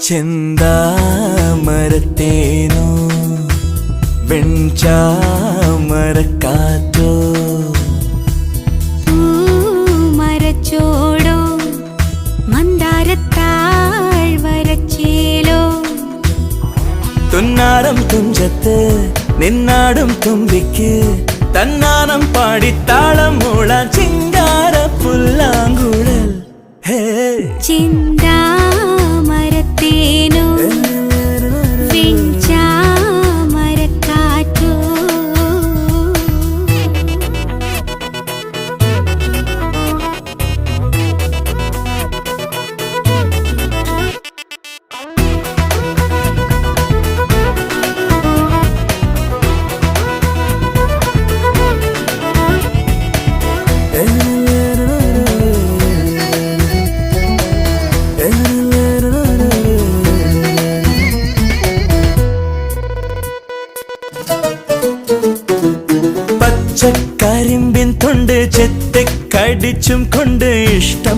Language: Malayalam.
ചെന്താമരത്തേനോ വെൺചാമരക്കാറ്റോ മരച്ചോടോ മന്ദാരത്താഴ്വരച്ചേലോ തുന്നാരം തുഞ്ചത്ത് നിന്നാടും തുമ്പിക്ക് തന്നാനം പാടിത്താളം മൂളാൻ ചിങ്കാര പുല്ലാങ്കുഴൽ ചിന്താമരത്തേനോ വെൺചാമരക്കാറ്റോ പച്ചക്കരിമ്പിൻ തൊണ്ട് ചെത്തിക്കടിച്ചും കൊണ്ട് ഇഷ്ടം